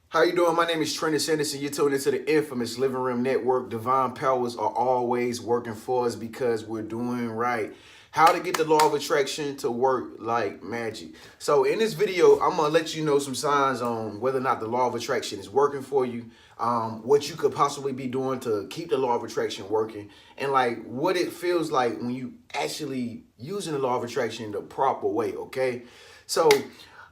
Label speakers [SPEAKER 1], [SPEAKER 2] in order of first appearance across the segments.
[SPEAKER 1] How you doing? My name is TreniuS, and you're tuned into the infamous Living Room Network. Divine powers are always working for us because we're doing right. How to get the law of attraction to work like magic. So in this video, I'm gonna let you know some signs on whether or not the law of attraction is working for you, what you could possibly be doing to keep the law of attraction working, and like what it feels like when you actually using the law of attraction the proper way. Okay, so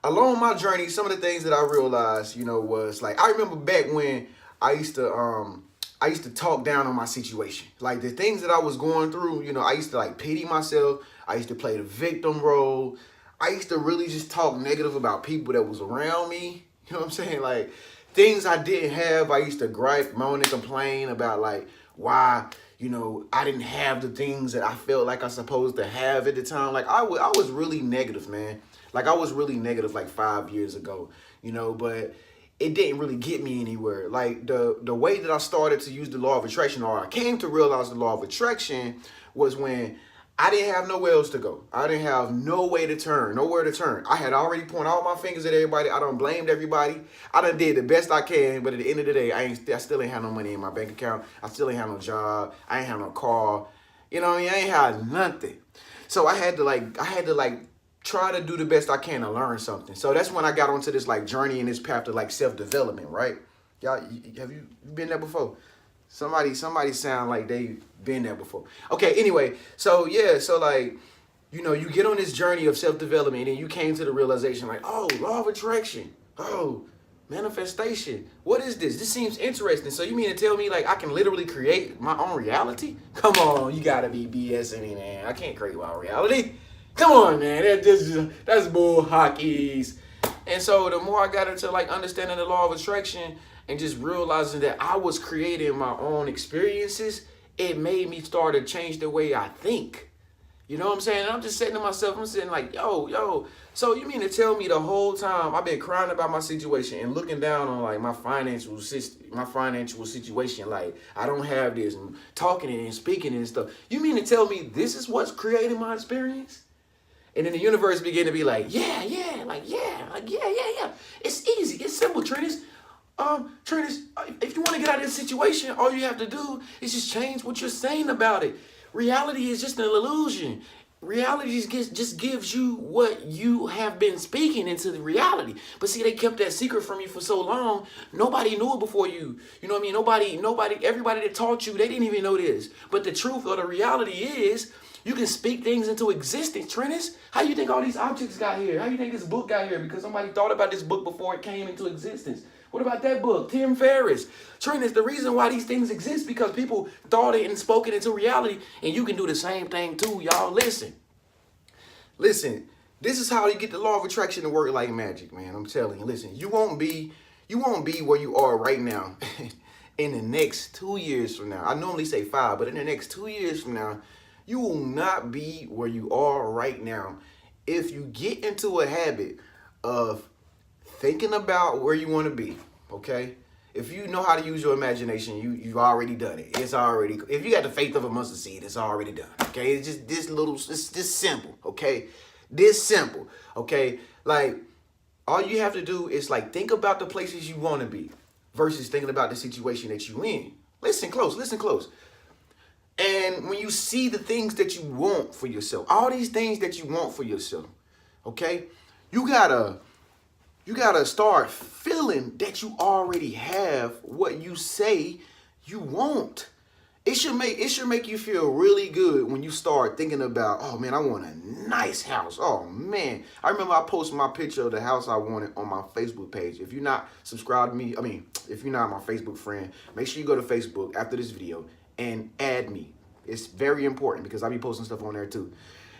[SPEAKER 1] along my journey, some of the things that I realized, was like I remember back when I used to talk down on my situation. Like the things that I was going through, I used to like pity myself. I used to play the victim role. I used to really just talk negative about people that was around me. You know what I'm saying? Like things I didn't have, I used to gripe, moan, and complain about like why, I didn't have the things that I felt like I supposed to have at the time. Like I was really negative, man. Like I was really negative like 5 years ago, but it didn't really get me anywhere. Like the way that I started to use the law of attraction, or I came to realize the law of attraction, was when I didn't have nowhere else to go. I didn't have nowhere to turn. I had already pointed all my fingers at everybody. I done blamed everybody. I done did the best I can, but at the end of the day, I still ain't have no money in my bank account. I still ain't have no job. I ain't have no car. You know what I mean? I ain't had nothing. So I had to try to do the best I can to learn something. So that's when I got onto this like journey and this path to like self-development, right? Y'all, have you been there before? Somebody sound like they been there before. Okay, anyway, so yeah, so like, you get on this journey of self-development and you came to the realization like, oh, law of attraction. Oh, manifestation. What is this? This seems interesting. So you mean to tell me like I can literally create my own reality? Come on, you gotta be BSing me, man. I can't create my own reality. Come on, man. That's bull hockeys. And so the more I got into like understanding the law of attraction and just realizing that I was creating my own experiences, it made me start to change the way I think. You know what I'm saying? And I'm just saying to myself, I'm saying like, yo. So you mean to tell me the whole time I've been crying about my situation and looking down on like my financial situation, like I don't have this, and talking and speaking and stuff. You mean to tell me this is what's creating my experience? And then the universe began to be like, yeah. It's easy. It's simple, TreniuS. TreniuS, if you want to get out of this situation, all you have to do is just change what you're saying about it. Reality is just an illusion. Reality just gives you what you have been speaking into the reality. But see, they kept that secret from you for so long. Nobody knew it before you. You know what I mean? Nobody, everybody that taught you, they didn't even know this. But the truth or the reality is, you can speak things into existence, TreniuS. How you think all these objects got here? How you think this book got here? Because somebody thought about this book before it came into existence. What about that book? Tim Ferriss. TreniuS, the reason why these things exist because people thought it and spoke it into reality. And you can do the same thing too, y'all. Listen. This is how you get the law of attraction to work like magic, man. I'm telling you. Listen, you won't be where you are right now in the next 2 years from now. I normally say 5, but in the next 2 years from now, you will not be where you are right now if you get into a habit of thinking about where you want to be, okay? If you know how to use your imagination, you've already done it. It's already, if you got the faith of a mustard seed, it's already done, okay? It's just this simple, okay? This simple, okay? Like, all you have to do is like think about the places you want to be versus thinking about the situation that you in. Listen close. And when you see the things that you want for yourself, all these things that you want for yourself, okay, you gotta start feeling that you already have what you say you want. It should make you feel really good when you start thinking about, oh man, I want a nice house. Oh man, I remember I posted my picture of the house I wanted on my Facebook page. If you're not subscribed to me, if you're not my Facebook friend, make sure you go to Facebook after this video and add me. It's very important because I'll be posting stuff on there too.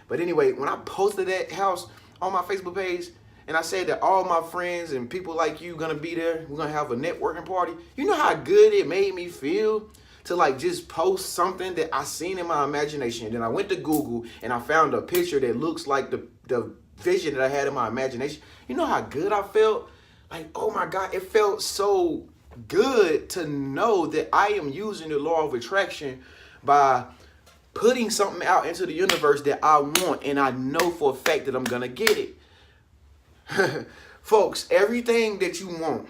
[SPEAKER 1] But anyway, when I posted that house on my Facebook page and I said that all my friends and people like you gonna be there, we're gonna have a networking party, you know how good it made me feel to like just post something that I seen in my imagination. And then I went to Google and I found a picture that looks like the vision that I had in my imagination. You know how good I felt? Like, oh my God, it felt so good to know that I am using the law of attraction by putting something out into the universe that I want, and I know for a fact that I'm gonna get it. Folks, everything that you want,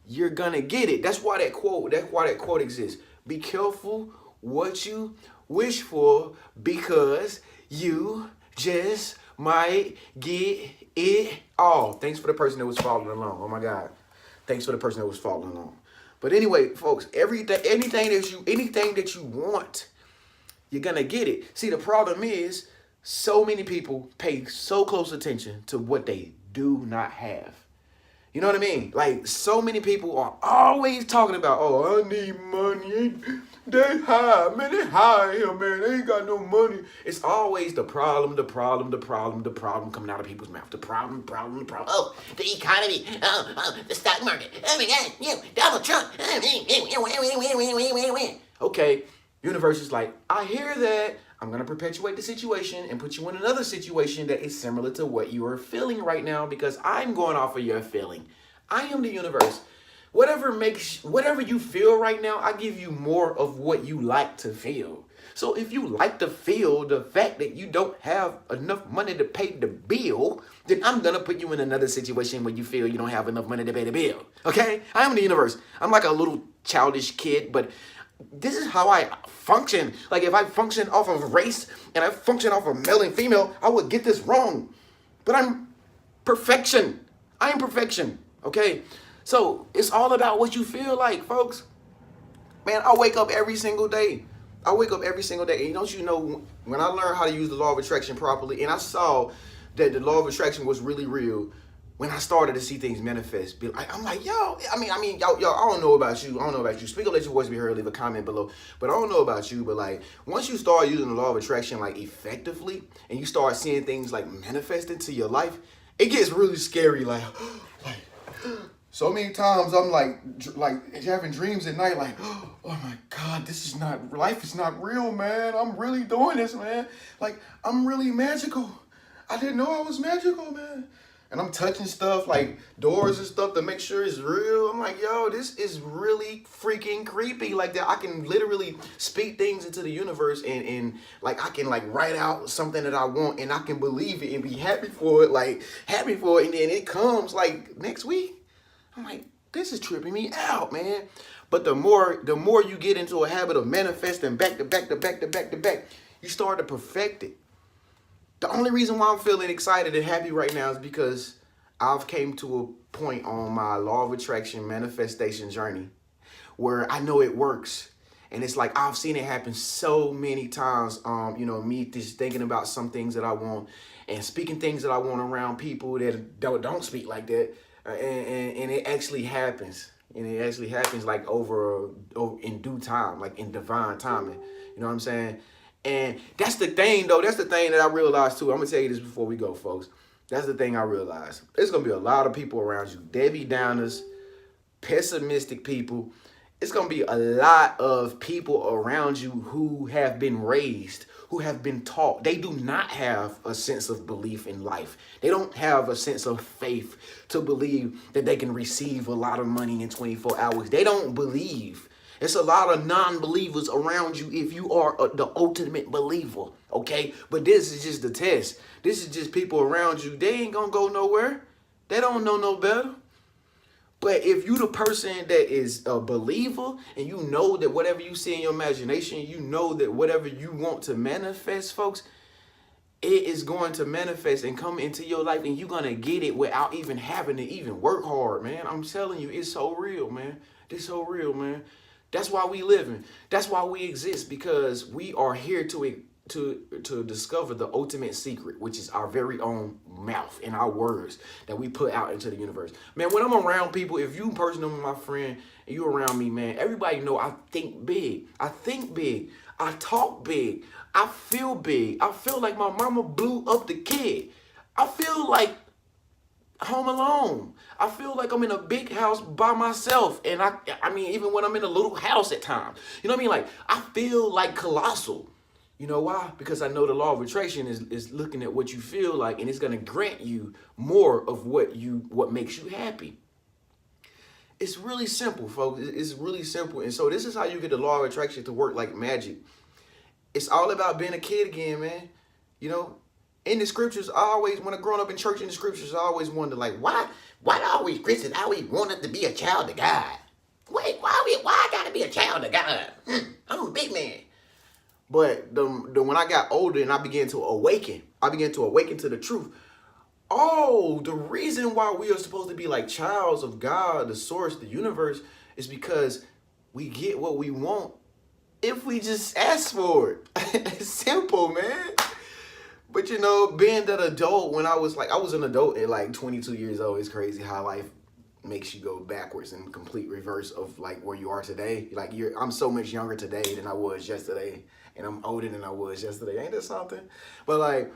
[SPEAKER 1] you're gonna get it. That's why that quote exists. Be careful what you wish for, because you just might get it all. Thanks for the person that was following along. Oh my God. Thanks for the person that was following along. But anyway, folks, anything that you want, you're gonna get it. See, the problem is so many people pay so close attention to what they do not have. You know what I mean? Like, so many people are always talking about, oh, I need money. They high, man. They high here, man. They ain't got no money. It's always the problem coming out of people's mouth. The problem.
[SPEAKER 2] Oh, the economy. Oh, the stock market. Oh my God, you, Donald Trump.
[SPEAKER 1] Okay, universe is like, I hear that. I'm going to perpetuate the situation and put you in another situation that is similar to what you are feeling right now, because I'm going off of your feeling. I am the universe. Whatever you feel right now, I give you more of what you like to feel. So if you like to feel the fact that you don't have enough money to pay the bill, then I'm going to put you in another situation where you feel you don't have enough money to pay the bill. Okay? I am the universe. I'm like a little childish kid, but this is how I function. Like, if I function off of race and I function off of male and female, I would get this wrong. But I'm perfection. I am perfection. Okay? So it's all about what you feel like, folks. Man, I wake up every single day. And don't you know, when I learned how to use the law of attraction properly, and I saw that the law of attraction was really real, when I started to see things manifest, I'm like, yo, I mean, y'all, I don't know about you. Speak up, let your voice be heard, leave a comment below. But I don't know about you, but like, once you start using the law of attraction like effectively, and you start seeing things like manifest into your life, it gets really scary. Like so many times I'm like having dreams at night, like, oh my God, life is not real, man. I'm really doing this, man. Like, I'm really magical. I didn't know I was magical, man. And I'm touching stuff like doors and stuff to make sure it's real. I'm like, yo, this is really freaking creepy. Like, that I can literally speak things into the universe, and like, I can like write out something that I want, and I can believe it and be happy for it. And then it comes like next week. I'm like, this is tripping me out, man. But the more you get into a habit of manifesting back to back, you start to perfect it. The only reason why I'm feeling excited and happy right now is because I've came to a point on my law of attraction manifestation journey where I know it works. And it's like, I've seen it happen so many times. Me just thinking about some things that I want and speaking things that I want around people that don't speak like that. And it actually happens. And it actually happens like over in due time, like in divine timing. You know what I'm saying? And that's the thing, though. That's the thing that I realized, too. I'm going to tell you this before we go, folks. That's the thing I realized. There's going to be a lot of people around you, Debbie Downers, pessimistic people. It's going to be a lot of people around you who have been raised, who have been taught. They do not have a sense of belief in life. They don't have a sense of faith to believe that they can receive a lot of money in 24 hours. They don't believe. It's a lot of non-believers around you if you are the ultimate believer, okay? But this is just the test. This is just people around you. They ain't gonna go nowhere. They don't know no better. But if you the person that is a believer, and you know that whatever you see in your imagination, you know that whatever you want to manifest, folks, it is going to manifest and come into your life, and you're gonna get it without even having to even work hard, man. I'm telling you, it's so real, man. It's so real, man. That's why we living. That's why we exist, because we are here to discover the ultimate secret, which is our very own mouth and our words that we put out into the universe. Man, when I'm around people, if you personally my friend and you around me, man, everybody know I think big. I think big. I talk big. I feel big. I feel like my mama blew up the kid. I feel like Home Alone. I feel like I'm in a big house by myself. And I mean, even when I'm in a little house at times, you know what I mean? Like, I feel like colossal. You know why? Because I know the law of attraction is looking at what you feel like, and it's going to grant you more of what makes you happy. It's really simple, folks. It's really simple. And so this is how you get the law of attraction to work like magic. It's all about being a kid again, man. You know, in the scriptures, I always, when I growing up in church in the scriptures, I always wondered, like, why
[SPEAKER 2] Why do always Christians always want us to be a child of God? Wait, why I gotta be a child of God? I'm a big man.
[SPEAKER 1] But when I got older and I began to awaken to the truth. Oh, the reason why we are supposed to be like childs of God, the source, the universe, is because we get what we want if we just ask for it. It's simple, man. But you know, being that adult, when I was an adult at like 22 years old, it's crazy how life makes you go backwards in complete reverse of like where you are today. Like I'm so much younger today than I was yesterday, and I'm older than I was yesterday. Ain't that something? But like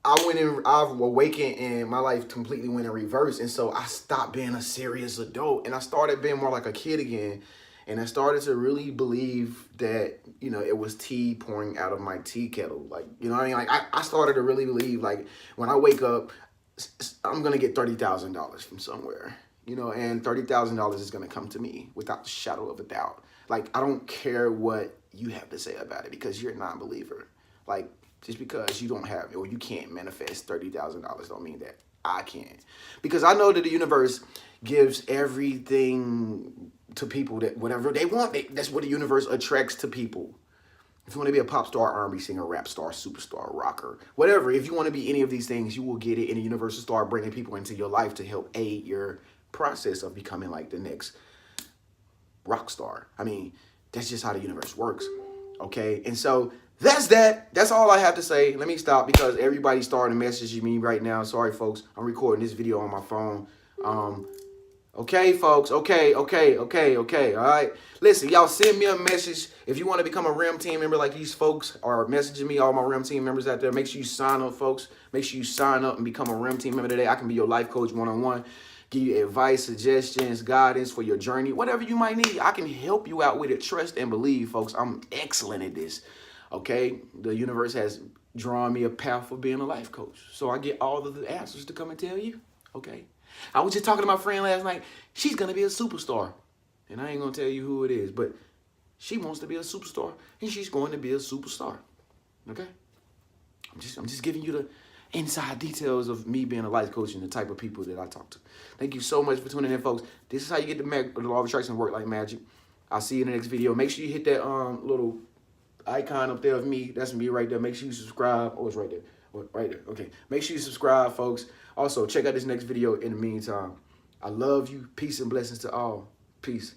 [SPEAKER 1] I've awakened and my life completely went in reverse. And so I stopped being a serious adult and I started being more like a kid again. And I started to really believe that, you know, it was tea pouring out of my tea kettle. Like, you know what I mean? Like I started to really believe like when I wake up, I'm going to get $30,000 from somewhere, you know, and $30,000 is going to come to me without the shadow of a doubt. Like, I don't care what you have to say about it because you're a non-believer. Like, just because you don't have or you can't manifest $30,000 don't mean that I can't. Because I know that the universe gives everything to people that whatever they want. That's what the universe attracts to people. If you want to be a pop star, R&B singer, rap star, superstar, rocker, whatever, if you want to be any of these things, you will get it. And the universe will start bringing people into your life to help aid your process of becoming like the next rock star. I mean, that's just how the universe works. Okay. And so that's that. That's all I have to say. Let me stop because everybody's starting to message me right now. Sorry, folks. I'm recording this video on my phone. Okay, folks. Okay. All right. Listen, y'all send me a message. If you want to become a REM team member like these folks are messaging me, all my REM team members out there, make sure you sign up, folks. Make sure you sign up and become a REM team member today. I can be your life coach one-on-one. Give you advice, suggestions, guidance for your journey, whatever you might need. I can help you out with it. Trust and believe, folks. I'm excellent at this. Okay, the universe has drawn me a path for being a life coach. So I get all of the answers to come and tell you. Okay. I was just talking to my friend last night. She's going to be a superstar. And I ain't going to tell you who it is, but she wants to be a superstar and she's going to be a superstar. Okay. I'm just giving you the inside details of me being a life coach and the type of people that I talk to. Thank you so much for tuning in, folks. This is how you get the law of attraction work like magic. I'll see you in the next video. Make sure you hit that little icon up there of me. That's me right there. Make sure you subscribe. Oh, it's right there. Right there. Okay. Make sure you subscribe, folks. Also, check out this next video in the meantime. I love you. Peace and blessings to all. Peace.